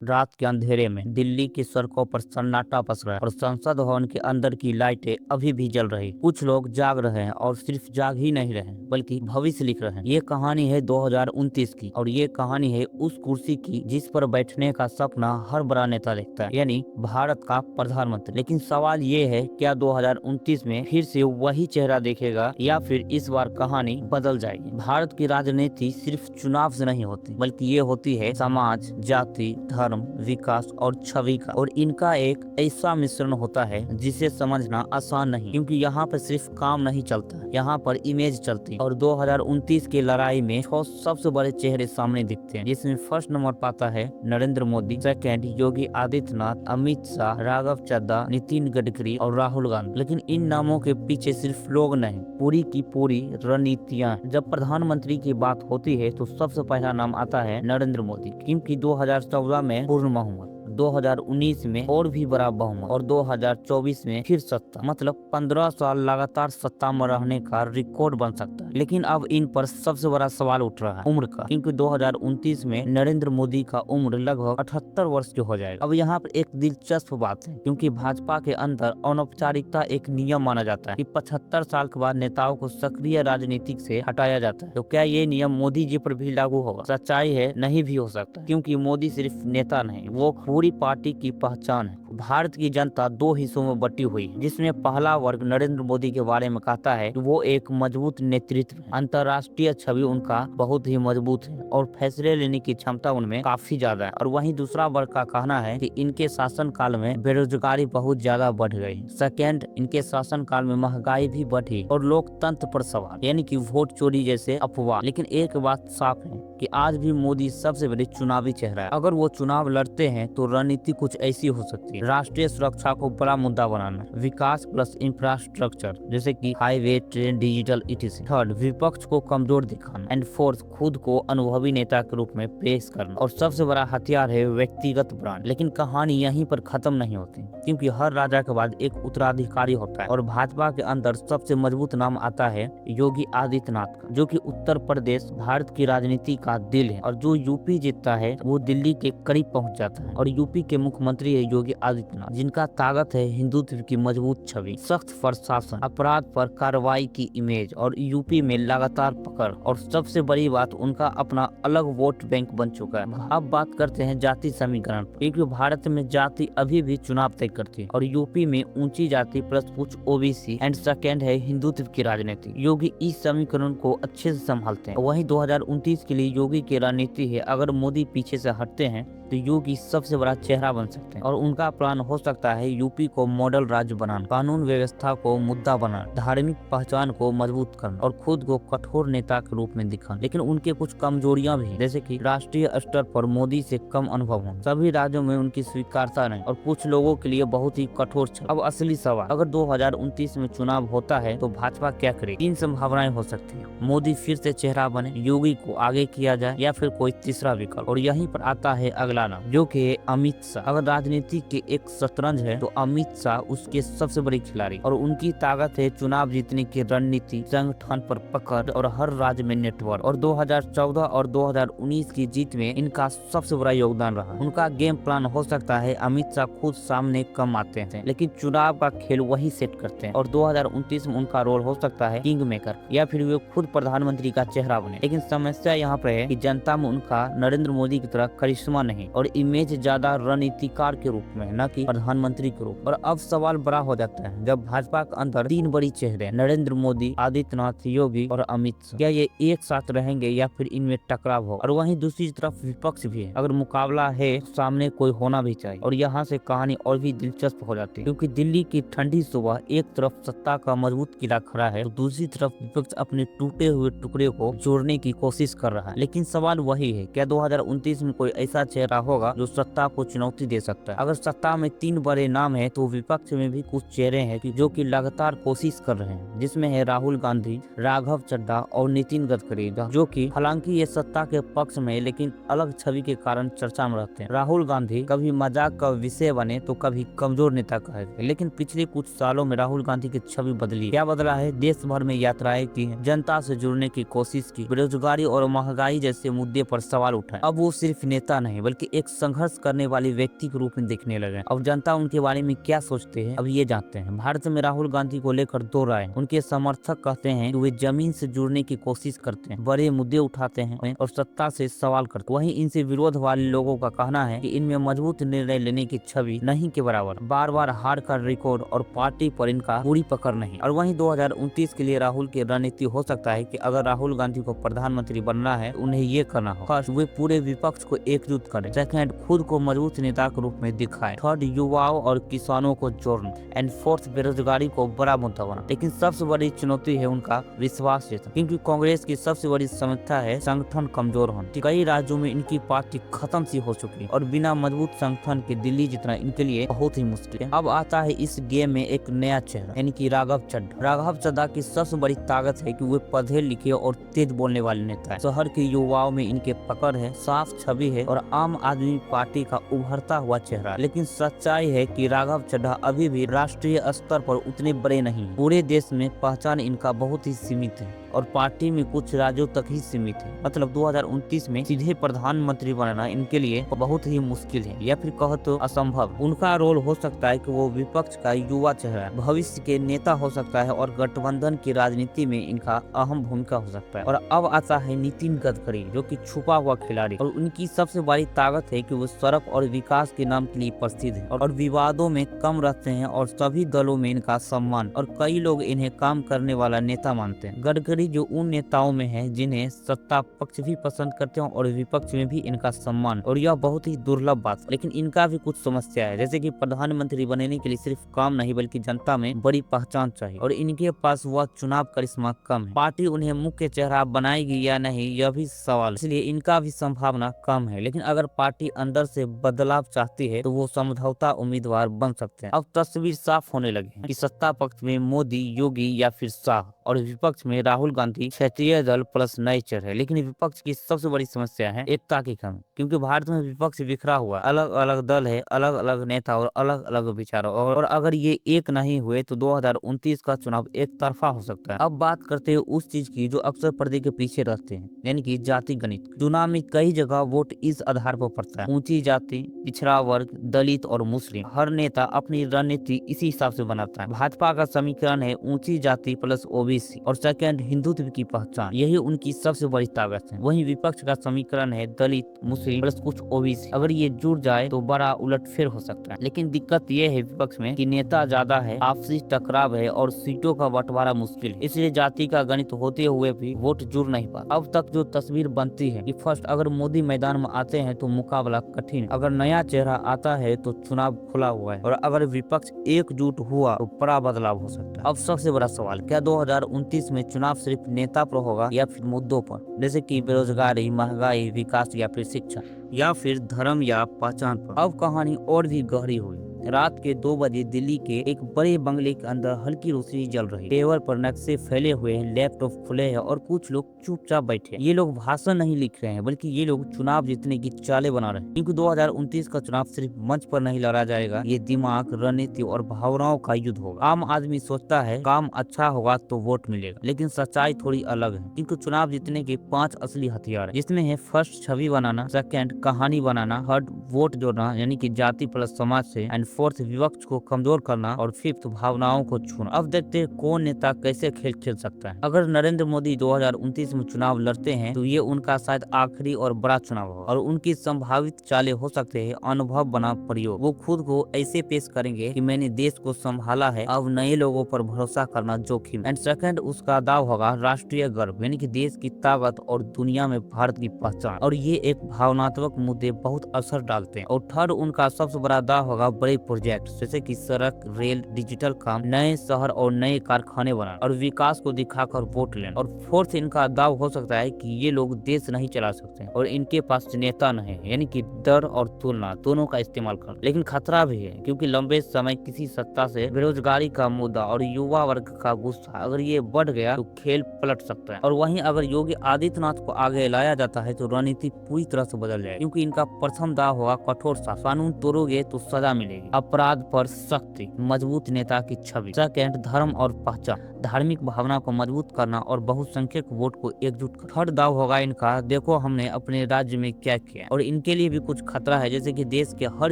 रात के अंधेरे में दिल्ली की सड़कों पर सन्नाटा पसरा है और संसद भवन के अंदर की लाइटें अभी भी जल रही। कुछ लोग जाग रहे हैं और सिर्फ जाग ही नहीं रहे बल्कि भविष्य लिख रहे हैं। ये कहानी है 2029 की और ये कहानी है उस कुर्सी की जिस पर बैठने का सपना हर बड़ा नेता देखता है, यानी भारत का प्रधानमंत्री। लेकिन सवाल ये है, क्या 2029 में फिर से वही चेहरा देखेगा या फिर इस बार कहानी बदल जाएगी? भारत की राजनीति सिर्फ चुनाव से नहीं होती, बल्कि ये होती है समाज, जाति, धर्म, विकास और छवि का। और इनका एक ऐसा मिश्रण होता है जिसे समझना आसान नहीं, क्योंकि यहाँ पर सिर्फ काम नहीं चलता, यहाँ पर इमेज चलती है। और 2029 की लड़ाई में 6 सबसे बड़े चेहरे सामने दिखते हैं, जिसमें फर्स्ट नंबर पाता है नरेंद्र मोदी, सेकंड योगी आदित्यनाथ, अमित शाह, राघव चड्ढा, नितिन गडकरी और राहुल गांधी। लेकिन इन नामों के पीछे सिर्फ लोग नहीं, पूरी की पूरी रणनीतियां। जब प्रधानमंत्री की बात होती है तो सबसे पहला नाम आता है नरेंद्र मोदी, क्योंकि 2014 में पूर्ण बहुमत, 2019 में और भी बड़ा बहुमत और 2024 में फिर सत्ता, मतलब 15 साल लगातार सत्ता में रहने का रिकॉर्ड बन सकता है। लेकिन अब इन पर सबसे बड़ा सवाल उठ रहा है उम्र का, क्योंकि 2029 में नरेंद्र मोदी का उम्र लगभग 78 वर्ष की हो जाएगा। अब यहाँ पर एक दिलचस्प बात है, क्योंकि भाजपा के अंदर अनौपचारिकता एक नियम माना जाता है कि 75 साल के बाद नेताओं को सक्रिय राजनीति से हटाया जाता है। तो क्या ये नियम मोदी जी पर भी लागू होगा? सच्चाई है, नहीं भी हो सकता, क्योंकि मोदी सिर्फ नेता नहीं, वो पूरी पार्टी की पहचान है। भारत की जनता 2 हिस्सों में बटी हुई है, जिसमें पहला वर्ग नरेंद्र मोदी के बारे में कहता है कि वो एक मजबूत नेतृत्व है, अंतर्राष्ट्रीय छवि उनका बहुत ही मजबूत है और फैसले लेने की क्षमता उनमें काफी ज्यादा है। और वहीं दूसरा वर्ग का कहना है कि इनके शासन काल में बेरोजगारी बहुत ज्यादा बढ़ गई। सेकेंड, इनके शासन काल में महंगाई भी बढ़ी और लोकतंत्र पर सवाल, यानी कि वोट चोरी जैसे अफवाह। लेकिन एक बात साफ है कि आज भी मोदी सबसे बड़े चुनावी चेहरा है। अगर वो चुनाव लड़ते हैं तो रणनीति कुछ ऐसी हो सकती है: राष्ट्रीय सुरक्षा को बड़ा मुद्दा बनाना, विकास प्लस इंफ्रास्ट्रक्चर जैसे कि highway, train, digital etc। Third, विपक्ष को कमजोर दिखाना। एंड फोर्थ, खुद को अनुभवी नेता के रूप में पेश करना। और सबसे बड़ा हथियार है व्यक्तिगत ब्रांड। लेकिन कहानी यहीं पर खत्म नहीं होती, क्योंकि हर राजा के बाद एक उत्तराधिकारी होता है और भाजपा के अंदर सबसे मजबूत नाम आता है योगी आदित्यनाथ का, जो कि उत्तर प्रदेश भारत की राजनीति का दिल है। और जो यूपी जीतता है वो दिल्ली के करीब पहुंच जाता है। और यूपी के मुख्यमंत्री है योगी आदित्यनाथ, जिनका ताकत है हिंदुत्व की मजबूत छवि, सख्त प्रशासन, अपराध पर कार्रवाई की इमेज और यूपी में लगातार पकड़। और सबसे बड़ी बात, उनका अपना अलग वोट बैंक बन चुका है। अब बात करते हैं जाति समीकरण पर, क्योंकि भारत में जाति अभी भी चुनाव तय करती है और यूपी में ऊंची जाति प्लस कुछ ओबीसी एंड सेकेंड है हिंदुत्व की राजनीति। योगी इस समीकरण को अच्छे से संभालते हैं। वहीं 2029 के लिए योगी की रणनीति है, अगर मोदी पीछे से हटते हैं तो योगी सबसे बड़ा चेहरा बन सकते हैं। और उनका प्लान हो सकता है यूपी को मॉडल राज्य बनाना, कानून व्यवस्था को मुद्दा बनाना, धार्मिक पहचान को मजबूत करना और खुद को कठोर नेता के रूप में दिखाना। लेकिन उनके कुछ कमजोरियां भी, जैसे कि राष्ट्रीय स्तर पर मोदी से कम अनुभव होना, सभी राज्यों में उनकी स्वीकारता नहीं और कुछ लोगों के लिए बहुत ही कठोर छल। अब असली सवाल, अगर 2029 में चुनाव होता है तो भाजपा क्या करे? 3 संभावनाएं हो सकती है: मोदी फिर से चेहरा बने, योगी को आगे किया जाए या फिर कोई तीसरा विकल्प। और यहीं पर आता है अगला नाम, जो कि अमित शाह। अगर राजनीति के एक शतरंज है तो अमित शाह उसके सबसे बड़ी खिलाड़ी, और उनकी ताकत है चुनाव जीतने की रणनीति, संगठन पर पकड़ और हर राज्य में नेटवर्क। और 2014 और 2019 की जीत में इनका सबसे बड़ा योगदान रहा। उनका गेम प्लान हो सकता है अमित शाह खुद सामने कम आते हैं, लेकिन चुनाव का खेल वही सेट करते हैं। और 2029 में उनका रोल हो सकता है किंग मेकर, या फिर वे खुद प्रधानमंत्री का चेहरा बने। लेकिन समस्या यहाँ पर है कि जनता में उनका नरेंद्र मोदी की तरह करिश्मा नहीं और इमेज ज्यादा रणनीतिकार के रूप में, न कि प्रधानमंत्री के रूप। और अब सवाल बड़ा हो जाता है, जब भाजपा के अंदर 3 बड़ी चेहरे नरेंद्र मोदी, आदित्यनाथ, योगी और अमित शाह, क्या ये एक साथ रहेंगे या फिर इनमें टकराव हो? और वहीं दूसरी तरफ विपक्ष भी है। अगर मुकाबला है तो सामने कोई होना भी चाहिए। और यहाँ से कहानी और भी दिलचस्प हो जाती है, क्योंकि दिल्ली की ठंडी सुबह एक तरफ सत्ता का मजबूत किला खड़ा है तो दूसरी तरफ विपक्ष अपने टूटे हुए टुकड़े को जोड़ने की कोशिश कर रहा है। लेकिन सवाल वही है, क्या 2029 में कोई ऐसा चेहरा होगा जो सत्ता को चुनौती दे सकता है? अगर सत्ता में 3 बड़े नाम है तो विपक्ष में भी कुछ चेहरे हैं जो कि लगातार कोशिश कर रहे हैं, जिसमें है राहुल गांधी, राघव चड्ढा और नितिन गडकरी, जो कि हालांकि ये सत्ता के पक्ष में लेकिन अलग छवि के कारण चर्चा में रहते हैं। राहुल गांधी कभी मजाक का विषय बने तो कभी कमजोर नेता कहे गए, लेकिन पिछले कुछ सालों में राहुल गांधी की छवि बदली। क्या बदला है? देश भर में यात्राएं की, जनता से जुड़ने की कोशिश की, बेरोजगारी और महंगाई जैसे मुद्दे पर सवाल उठाए। अब वो सिर्फ नेता नहीं बल्कि एक संघर्ष करने वाले व्यक्ति के रूप में देखने लगे। अब जनता उनके बारे में क्या सोचते हैं अब ये जानते हैं। भारत में राहुल गांधी को लेकर दो राय। उनके समर्थक कहते हैं कि वे जमीन से जुड़ने की कोशिश करते हैं, बड़े मुद्दे उठाते हैं और सत्ता से सवाल करते हैं। वहीं इनसे विरोध वाले लोगों का कहना है कि इनमें मजबूत निर्णय लेने की छवि नहीं के बराबर, बार बार हार का रिकॉर्ड और पार्टी पर इनका पूरी पकड़ नहीं। और वहीं 2029 के लिए राहुल की रणनीति हो सकता है कि अगर राहुल गांधी को प्रधानमंत्री बनना है उन्हें ये करना हो, फर्स्ट वे पूरे विपक्ष को एकजुट करें, सेकंड खुद को मजबूत नेता के रूप में दिखाएं, थर्ड युवाओं और किसानों को जोड़ना, एंड फोर्थ बेरोजगारी को बड़ा मुद्दा बना। लेकिन सबसे बड़ी चुनौती है उनका विश्वास जीतना, क्योंकि कांग्रेस की सबसे बड़ी समस्या है संगठन कमजोर होना। कई राज्यों में इनकी पार्टी खत्म सी हो चुकी है और बिना मजबूत संगठन के दिल्ली जीतना इनके लिए बहुत ही मुश्किल है। अब आता है इस गेम में एक नया चेहरा, यानी कि राघव चड्ढा। राघव चड्ढा की सबसे बड़ी ताकत है कि वे पढ़े लिखे और तेज बोलने वाले नेता है। शहर के युवाओं में इनके पकड़ है, साफ छवि है और आम आदमी पार्टी का उभरता हुआ चेहरा। लेकिन सच्चाई है कि राघव चड्ढा अभी भी राष्ट्रीय स्तर पर उतने बड़े नहीं हैं। पूरे देश में पहचान इनका बहुत ही सीमित है और पार्टी में कुछ राज्यों तक ही सीमित है। मतलब 2029 में सीधे प्रधानमंत्री बनना इनके लिए बहुत ही मुश्किल है, या फिर कहो तो असंभव। उनका रोल हो सकता है कि वो विपक्ष का युवा चेहरा, भविष्य के नेता हो सकता है और गठबंधन की राजनीति में इनका अहम भूमिका हो सकता है। और अब आता है नितिन गडकरी, जो कि छुपा हुआ खिलाड़ी, और उनकी सबसे बड़ी ताकत है कि वो सड़क और विकास के नाम के लिए प्रसिद्ध है और विवादों में कम रहते हैं और सभी दलों में इनका सम्मान, और कई लोग इन्हें काम करने वाला नेता मानते हैं। गडकरी जो उन नेताओं में है जिन्हें सत्ता पक्ष भी पसंद करते हैं और विपक्ष में भी इनका सम्मान, और यह बहुत ही दुर्लभ बात है। लेकिन इनका भी कुछ समस्या है, जैसे कि प्रधानमंत्री बनने के लिए सिर्फ काम नहीं बल्कि जनता में बड़ी पहचान चाहिए, और इनके पास वह चुनाव करिश्मा कम है। पार्टी उन्हें मुख्य चेहरा बनाएगी या नहीं यह भी सवाल, इसलिए इनका भी संभावना कम है। लेकिन अगर पार्टी अंदर से बदलाव चाहती है तो वो समझौता उम्मीदवार बन सकते हैं। अब तस्वीर साफ होने लगी है कि सत्ता पक्ष में मोदी, योगी या फिर शाह, और विपक्ष में राहुल गांधी, क्षेत्रीय दल प्लस नए चेहरे। लेकिन विपक्ष की सबसे बड़ी समस्या है एकता की कमी, क्योंकि भारत में विपक्ष बिखरा हुआ, अलग अलग दल है, अलग अलग नेता और अलग अलग विचार, और अगर ये एक नहीं हुए तो 2029 का चुनाव एक तरफा हो सकता है। अब बात करते हैं उस चीज की जो अक्सर पर्दे के पीछे रहते हैं, यानी कि जाति गणित। चुनाव में कई जगह वोट इस आधार पर पड़ता है, ऊंची जाति, पिछड़ा वर्ग, दलित और मुस्लिम। हर नेता अपनी रणनीति इसी हिसाब से बनाता है। भाजपा का समीकरण है ऊंची जाति प्लस ओबीसी, और सेकंड हिंदुत्व की पहचान, यही उनकी सबसे बड़ी ताकत है। वहीं विपक्ष का समीकरण है दलित, मुस्लिम प्लस कुछ ओबीसी। अगर ये जुड़ जाए तो बड़ा उलटफेर हो सकता है। लेकिन दिक्कत ये है विपक्ष में कि नेता ज्यादा है, आपसी टकराव है और सीटों का बंटवारा मुश्किल है, इसलिए जाति का गणित होते हुए भी वोट जुड़ नहीं पाता। अब तक जो तस्वीर बनती है कि फर्स्ट अगर मोदी मैदान में आते हैं तो मुकाबला कठिन, अगर नया चेहरा आता है तो चुनाव खुला हुआ है, और अगर विपक्ष एकजुट हुआ तो बड़ा बदलाव हो सकता है। अब सबसे बड़ा सवाल, क्या 2029 में चुनाव सिर्फ नेता पर होगा या फिर मुद्दों पर, जैसे कि बेरोजगारी, महंगाई, विकास या फिर शिक्षा, या फिर धर्म या पहचान पर? अब कहानी और भी गहरी हुई। रात के 2 बजे दिल्ली के एक बड़े बंगले के अंदर हल्की रोशनी जल रही, टेबल पर नक्शे फैले हुए हैं, लैपटॉप खुले हैं और कुछ लोग चुपचाप बैठे। ये लोग भाषण नहीं लिख रहे हैं बल्कि ये लोग चुनाव जीतने की चालें बना रहे हैं, क्योंकि 2029 का चुनाव सिर्फ मंच पर नहीं लड़ा जाएगा, ये दिमाग, रणनीति और भावनाओं का युद्ध होगा। आम आदमी सोचता है काम अच्छा होगा तो वोट मिलेगा, लेकिन सच्चाई थोड़ी अलग है, क्योंकि चुनाव जीतने के 5 असली हथियार है, जिसमें है फर्स्ट छवि बनाना, सेकंड कहानी बनाना, थर्ड वोट जोड़ना यानी कि जाति प्लस समाज से, एंड फोर्थ विपक्ष को कमजोर करना, और फिफ्थ भावनाओं को छूना। अब देखते हैं कौन नेता कैसे खेल खेल सकता है। अगर नरेंद्र मोदी 2029 में चुनाव लड़ते हैं तो ये उनका शायद आखिरी और बड़ा चुनाव होगा, और उनकी संभावित चालें हो सकते हैं अनुभव बना प्रयोग। वो खुद को ऐसे पेश करेंगे कि मैंने देश को संभाला है, अब नए लोगों पर भरोसा करना जोखिम। एंड सेकंड उसका दाव होगा राष्ट्रीय गर्व, यानी कि देश की ताकत और दुनिया में भारत की पहचान, और ये एक भावनात्मक मुद्दे बहुत असर डालते हैं। और थर्ड उनका सबसे बड़ा दाव होगा बड़े प्रोजेक्ट, जैसे कि सड़क, रेल, डिजिटल काम, नए शहर और नए कारखाने बनाना, और विकास को दिखाकर वोट लेना। और फोर्थ इनका दाव हो सकता है कि ये लोग देश नहीं चला सकते और इनके पास नेता नहीं है, यानी कि डर और तुलना दोनों का इस्तेमाल कर। लेकिन खतरा भी है, क्योंकि लंबे समय किसी सत्ता से बेरोजगारी का मुद्दा और युवा वर्ग का गुस्सा, अगर ये बढ़ गया तो खेल पलट सकता है। और वहीं अगर योगी आदित्यनाथ को आगे लाया जाता है तो रणनीति पूरी तरह से बदल जाएगी, क्योंकि इनका प्रथम दाव होगा कठोर शासन, कानून तोड़ोगे तो सजा मिलेगी, नहीं। अपराध पर सख्ती, मजबूत नेता की छवि। सेकंड, धर्म और पहचान, धार्मिक भावना को मजबूत करना और बहुसंख्यक वोट को एकजुट करना। थर्ड दाव होगा इनका, देखो हमने अपने राज्य में क्या किया, और इनके लिए भी कुछ खतरा है, जैसे कि देश के हर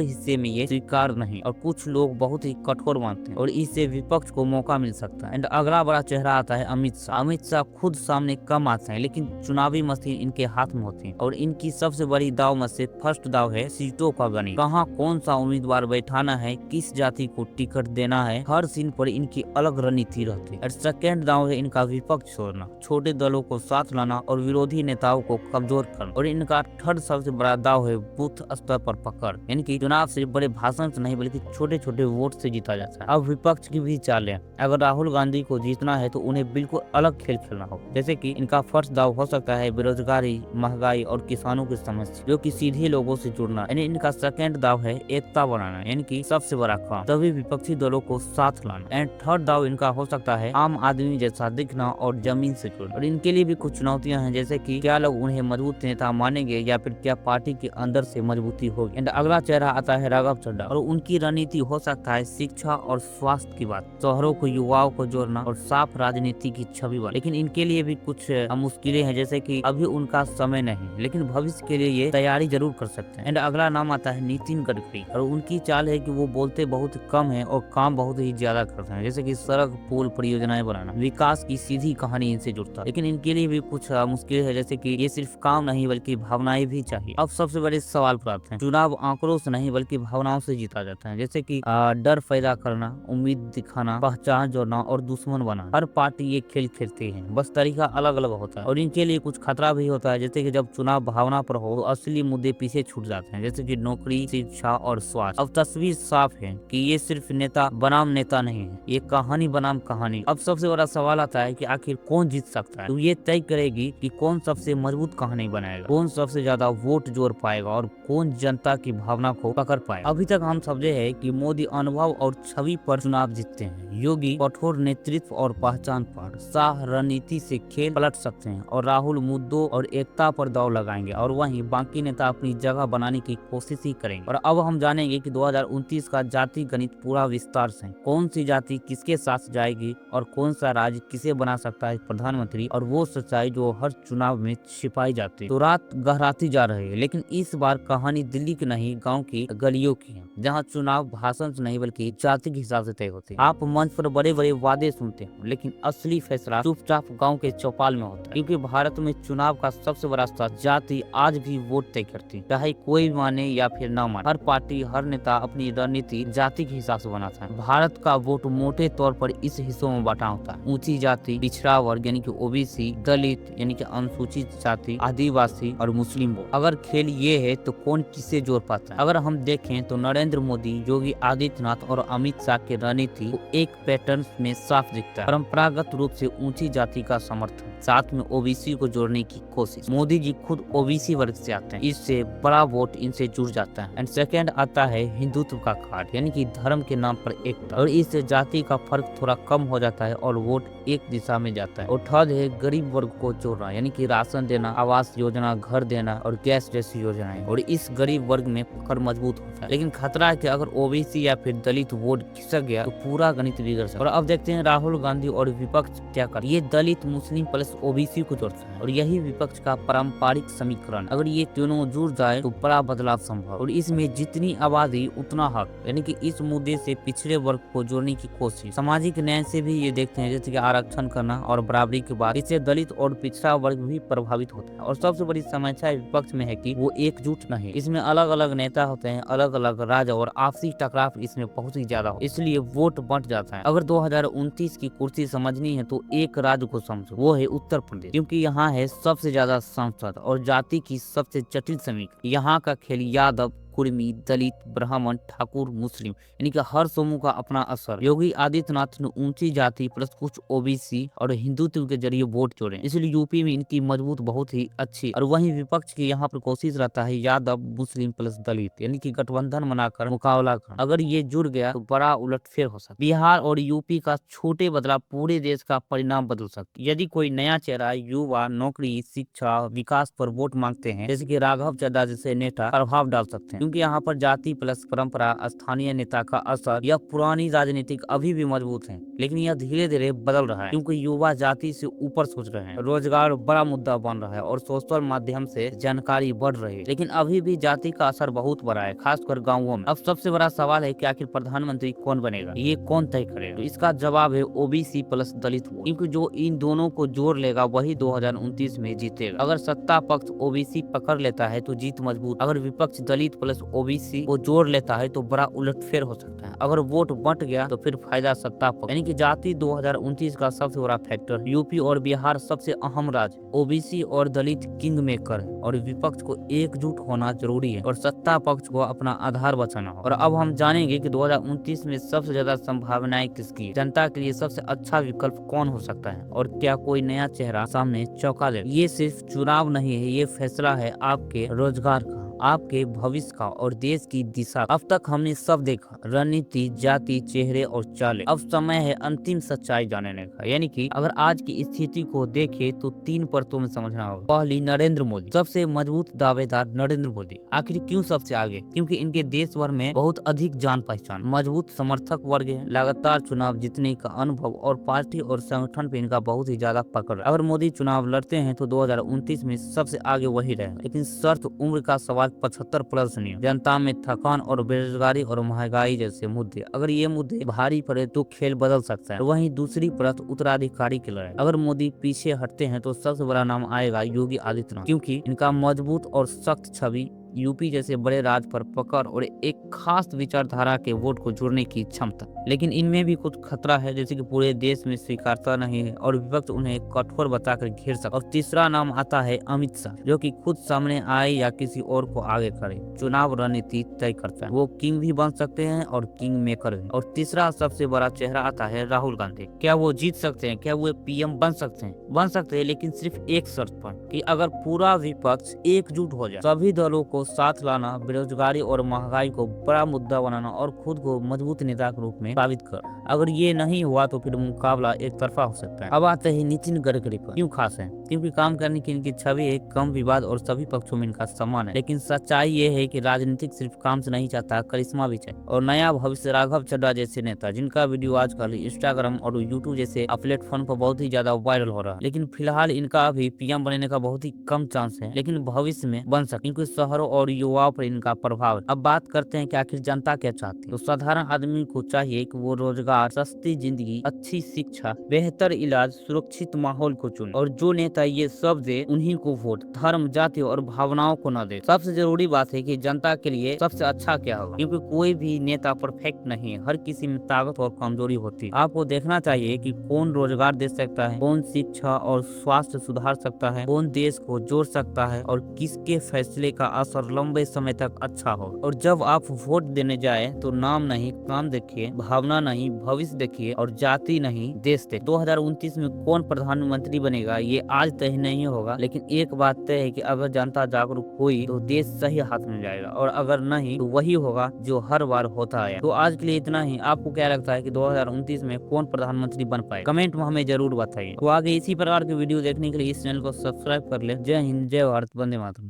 हिस्से में ये स्वीकार नहीं, और कुछ लोग बहुत ही कठोर मानते हैं, और इससे विपक्ष को मौका मिल सकता है। एंड अगला बड़ा चेहरा आता है अमित शाह। अमित शाह खुद सामने कम आते हैं, लेकिन चुनावी मशीन इनके हाथ में होती है, और इनकी सबसे बड़ी दाव में से फर्स्ट दाव है सीटों का गणित। कहाँ कौन सा उम्मीदवार बैठाना है, किस जाति को टिकट देना है, हर सीन पर इनकी अलग रणनीति रहती है। सेकंड दाव है इनका विपक्ष छोड़ना, छोटे दलों को साथ लाना और विरोधी नेताओं को कमजोर करना। और इनका थर्ड सबसे बड़ा दाव है बूथ स्तर पर पकड़, यानी कि चुनाव सिर्फ बड़े भाषण से नहीं बल्कि छोटे छोटे वोट से जीता जाता है। अब विपक्ष की भी चालें, अगर राहुल गांधी को जीतना है तो उन्हें बिल्कुल अलग खेल खेलना होगा। जैसे कि इनका फर्स्ट दाव हो सकता है बेरोजगारी, महंगाई और किसानों की समस्या, जो कि सीधे लोगों से जुड़ना। यानी इनका सेकंड दाव है एकता बनाना, यानी कि सबसे बड़ा काम तभी विपक्षी दलों को साथ लाना। एंड थर्ड दाव इनका हो सकता है आम आदमी जैसा दिखना और जमीन से जुड़ना। और इनके लिए भी कुछ चुनौतियां हैं, जैसे कि क्या लोग उन्हें मजबूत नेता मानेंगे या फिर क्या पार्टी के अंदर से मजबूती होगी। एंड अगला चेहरा आता है राघव चड्ढा, और उनकी रणनीति हो सकता है शिक्षा और स्वास्थ्य की बात, शहरों को युवाओं को जोड़ना और साफ राजनीति की छवि बना। लेकिन इनके लिए भी कुछ मुश्किलें हैं, जैसे कि अभी उनका समय नहीं, लेकिन भविष्य के लिए ये तैयारी जरूर कर सकते हैं। एंड अगला नाम आता है नितिन गडकरी, और उनकी चाल है कि वो बोलते बहुत कम है और काम बहुत ही ज्यादा करते हैं, जैसे कि सड़क, पुल, परियोजनाएं बनाना। विकास की सीधी कहानी इनसे जुड़ता है, लेकिन इनके लिए भी कुछ मुश्किल है, जैसे कि ये सिर्फ काम नहीं बल्कि भावनाएं भी चाहिए। अब सबसे बड़े सवाल पर आते हैं, चुनाव आंकड़ों से नहीं बल्कि भावनाओं से जीता जाता है, जैसे कि डर पैदा करना, उम्मीद दिखाना, पहचान जोड़ना और दुश्मन बनाना। हर पार्टी ये खेल खेलती है, बस तरीका अलग अलग होता है। और इनके लिए कुछ खतरा भी होता है, जैसे कि जब चुनाव भावना पर हो तो असली मुद्दे पीछे छूट जाते हैं, जैसे कि नौकरी, शिक्षा और स्वास्थ्य। अब तस्वीर साफ है कि ये सिर्फ नेता बनाम नेता नहीं है, ये कहानी बनाम कहानी। अब सबसे बड़ा सवाल आता है कि आखिर कौन जीत सकता है, तो ये तय करेगी कि कौन सबसे मजबूत कहानी बनाएगा, कौन सबसे ज्यादा वोट जोड़ पाएगा और कौन जनता की भावना को पकड़ पाएगा। अभी तक हम समझे हैं कि मोदी अनुभव और छवि पर चुनाव जीतते हैं, योगी कठोर नेतृत्व और पहचान पर, शाह रणनीति से खेल पलट सकते हैं, और राहुल मुद्दों और एकता पर दाव लगाएंगे, और वहीं बाकी नेता अपनी जगह बनाने की कोशिश ही करेंगे। और अब हम जानेंगे कि 2029 का जाति गणित पूरा विस्तार से, कौन सी जाति किसके साथ जाएगी और कौन सा राज्य किसे बना सकता है प्रधानमंत्री, और वो सच्चाई जो हर चुनाव में छिपाई जाती है। तो रात गहराती जा रही है, लेकिन इस बार कहानी दिल्ली की नहीं गाँव की गलियों की है, जहाँ चुनाव भाषण से नहीं बल्कि जाति के हिसाब से तय होते हैं। आप मंच पर बड़े बड़े वादे सुनते हैं, लेकिन असली फैसला चुपचाप गांव के चौपाल में होता है, क्योंकि भारत में चुनाव का सबसे बड़ा सच जाति आज भी वोट तय करती है, चाहे कोई माने या फिर न माने। हर पार्टी, हर नेता अपनी रणनीति जाति के हिसाब से बनाता है। भारत का वोट मोटे तौर पर इस हिस्सों में बांटा होता है, ऊंची जाति, पिछड़ा वर्ग यानी कि ओबीसी, दलित यानी कि अनुसूचित जाति, आदिवासी और मुस्लिम वोट। अगर खेल ये है तो कौन किसे जोड़ पाता है। अगर हम देखें तो नरेंद्र मोदी, योगी आदित्यनाथ और अमित शाह की रणनीति को एक पैटर्न में साफ दिखता है। परंपरागत रूप से ऊंची जाति का समर्थन, साथ में ओबीसी को जोड़ने की कोशिश। मोदी जी खुद ओबीसी वर्ग से आते हैं, इससे बड़ा वोट इनसे जुड़ जाता है। एंड सेकंड आता है हिंदुत्व का कार्ड, यानी कि धर्म के नाम पर एकता, और इससे जाति का फर्क थोड़ा कम हो जाता है और वोट एक दिशा में जाता है। और थर्ड है गरीब वर्ग को जोड़ना, यानी कि राशन देना, आवास योजना, घर देना और गैस जैसी योजनाएं, और इस गरीब वर्ग में पकड़ मजबूत होता है। लेकिन खतरा है कि अगर ओबीसी या फिर दलित वोट खिसक गया तो पूरा गणित बिगड़ सकता है। और अब देखते हैं राहुल गांधी और विपक्ष क्या कर। ये दलित, मुस्लिम प्लस ओबीसी को जोड़ता है, और यही विपक्ष का पारंपरिक समीकरण। अगर ये तीनों जुड़ जाए तो बड़ा बदलाव संभव, और इसमें जितनी आबादी उतना हक, यानी कि इस मुद्दे से पिछड़े वर्ग को जोड़ने की कोशिश। सामाजिक न्याय से भी ये देखते हैं, जैसे कि आरक्षण करना और बराबरी की बात, इससे दलित और पिछड़ा वर्ग भी प्रभावित होता है। और सबसे बड़ी समस्या विपक्ष में है कि वो एकजुट नहीं, इसमें अलग अलग नेता होते हैं, अलग अलग राज्य, और आपसी टकराव इसमें बहुत ही ज्यादा हो, इसलिए वोट बंट जाता है। अगर 2029 की कुर्सी समझनी है तो एक राज्य को समझो, वो है उत्तर प्रदेश, क्योंकि यहाँ है सबसे ज्यादा सांसद और जाति की सबसे जटिल समीकरण। यहाँ का खेल यादव, कुर्मी, दलित, ब्राह्मण, ठाकुर, मुस्लिम, यानी कि हर समूह का अपना असर। योगी आदित्यनाथ ने ऊंची जाति प्लस कुछ ओबीसी और हिंदुत्व के जरिए वोट जोड़े, इसलिए यूपी में इनकी मजबूत बहुत ही अच्छी। और वहीं विपक्ष की यहाँ पर कोशिश रहता है यादव, मुस्लिम प्लस दलित, यानी कि गठबंधन बनाकर मुकाबला करना। अगर ये जुड़ गया तो बड़ा उलटफेर हो सकता है। बिहार और यूपी का छोटे बदलाव पूरे देश का परिणाम बदल सकते। यदि कोई नया चेहरा युवा, नौकरी, शिक्षा, विकास पर वोट मांगते हैं, जैसे कि राघव चड्ढा जैसे नेता प्रभाव डाल सकते हैं, क्योंकि यहाँ पर जाति प्लस परंपरा, स्थानीय नेता का असर, यह पुरानी राजनीतिक अभी भी मजबूत है, लेकिन यह धीरे धीरे बदल रहा है क्योंकि युवा जाति से ऊपर सोच रहे हैं, रोजगार बड़ा मुद्दा बन रहा है और सोशल माध्यम से जानकारी बढ़ रही है। लेकिन अभी भी जाति का असर बहुत बड़ा है, खासकर गाँवों में। अब सबसे बड़ा सवाल है कि आखिर प्रधानमंत्री कौन बनेगा, ये कौन तय करेगा? तो इसका जवाब है ओबीसी प्लस दलित वोट, क्योंकि जो इन दोनों को जोड़ लेगा वही 2029 में जीतेगा। अगर सत्ता पक्ष ओबीसी पकड़ लेता है तो जीत मजबूत, अगर विपक्ष दलित प्लस ओबीसी को जोड़ लेता है तो बड़ा उलटफेर हो सकता है। अगर वोट बंट गया तो फिर फायदा सत्ता पक्ष, यानी कि जाति 2029 का सबसे बड़ा फैक्टर। यूपी और बिहार सबसे अहम राज्य, ओबीसी और दलित किंग मेकर है और विपक्ष को एकजुट होना जरूरी है और सत्ता पक्ष को अपना आधार बचाना हो। और अब हम जानेंगे कि 2029 में सबसे ज्यादा संभावनाएं किसकी है, जनता के लिए सबसे अच्छा विकल्प कौन हो सकता है और क्या कोई नया चेहरा सामने चौंका दे। ये सिर्फ चुनाव नहीं है, ये फैसला है आपके रोजगार का, आपके भविष्य का और देश की दिशा। अब तक हमने सब देखा, रणनीति, जाति, चेहरे और चालें। अब समय है अंतिम सच्चाई जानने का, यानी कि अगर आज की स्थिति को देखे तो 3 परतों में समझना होगा। पहली, नरेंद्र मोदी, सबसे मजबूत दावेदार नरेंद्र मोदी। आखिर क्यों सबसे आगे? क्योंकि इनके देश भर में बहुत अधिक जान पहचान, मजबूत समर्थक वर्ग है, लगातार चुनाव जीतने का अनुभव और पार्टी और संगठन पे इनका बहुत ही ज्यादा पकड़ है। अगर मोदी चुनाव लड़ते हैं तो 2029 में सबसे आगे वही रहेगा, लेकिन शर्त उम्र का सवाल 75 प्लस नहीं। जनता में थकान और बेरोजगारी और महंगाई जैसे मुद्दे, अगर ये मुद्दे भारी पड़े तो खेल बदल सकता है। वहीं दूसरी परत उत्तराधिकारी की लड़ाई, अगर मोदी पीछे हटते हैं तो सबसे बड़ा नाम आएगा योगी आदित्यनाथ, क्योंकि इनका मजबूत और सख्त छवि, यूपी जैसे बड़े राज्य पर पकड़ और एक खास विचारधारा के वोट को जोड़ने की क्षमता। लेकिन इनमें भी कुछ खतरा है, जैसे कि पूरे देश में स्वीकारता नहीं है और विपक्ष उन्हें कठोर बताकर घेर सकता। और तीसरा नाम आता है अमित शाह, जो कि खुद सामने आए या किसी और को आगे करे, चुनाव रणनीति तय करता है। वो किंग भी बन सकते हैं और किंग मेकर भी। और तीसरा सबसे बड़ा चेहरा आता है राहुल गांधी। क्या वो जीत सकते हैं? क्या वो पीएम बन सकते हैं? बन सकते हैं, लेकिन सिर्फ एक शर्त पर, कि अगर पूरा विपक्ष एकजुट हो जाए, सभी दलों को साथ लाना, बेरोजगारी और महंगाई को बड़ा मुद्दा बनाना और खुद को मजबूत नेता के रूप में साबित कर। अगर ये नहीं हुआ तो फिर मुकाबला एक तरफा हो सकता है। अब आते हैं नितिन गडकरी पर। क्यों खास है? क्योंकि काम करने की इनकी छवि एक कम विवाद और सभी पक्षों में इनका सम्मान है। लेकिन सच्चाई ये है कि राजनीतिक सिर्फ काम से नहीं चाहता, करिश्मा भी चाहिए और नया भविष्य। राघव चड्ढा जैसे नेता, जिनका वीडियो आजकल इंस्टाग्राम और यूट्यूब जैसे प्लेटफॉर्म पर बहुत ही ज्यादा वायरल हो रहा है, लेकिन फिलहाल इनका अभी पीएम बनने का बहुत ही कम चांस है, लेकिन भविष्य में बन सकते, क्योंकि शहरों और युवाओं पर इनका प्रभाव है। अब बात करते हैं कि आखिर जनता क्या चाहती है। तो साधारण आदमी को चाहिए कि वो रोजगार, सस्ती जिंदगी, अच्छी शिक्षा, बेहतर इलाज, सुरक्षित माहौल को चुने और जो नेता ये सब दे उन्हीं को वोट, धर्म, जाति और भावनाओं को न दे। सबसे जरूरी बात है कि जनता के लिए सबसे अच्छा क्या होगा, क्योंकि कोई भी नेता परफेक्ट नहीं है, हर किसी में ताकत और कमजोरी होती है। आपको देखना चाहिए कि कौन रोजगार दे सकता है, कौन शिक्षा और स्वास्थ्य सुधार सकता है, कौन देश को जोड़ सकता है और किसके फैसले का असर लंबे समय तक अच्छा हो। और जब आप वोट देने जाए तो नाम नहीं, काम देखिए, भावना नहीं, भविष्य देखिए और जाति नहीं, देश देखिए। 2029 में कौन प्रधानमंत्री बनेगा ये आज तय नहीं होगा, लेकिन एक बात तय है कि अगर जनता जागरूक हुई तो देश सही हाथ में जाएगा और अगर नहीं तो वही होगा जो हर बार होता है। तो आज के लिए इतना ही। आपको क्या लगता है कि 2029 में कौन प्रधानमंत्री बन पाए? कमेंट में हमें जरूर बताइए। तो आगे इसी प्रकार के वीडियो देखने के लिए इस चैनल को सब्सक्राइब कर ले। जय हिंद, जय भारत, वंदे मातरम।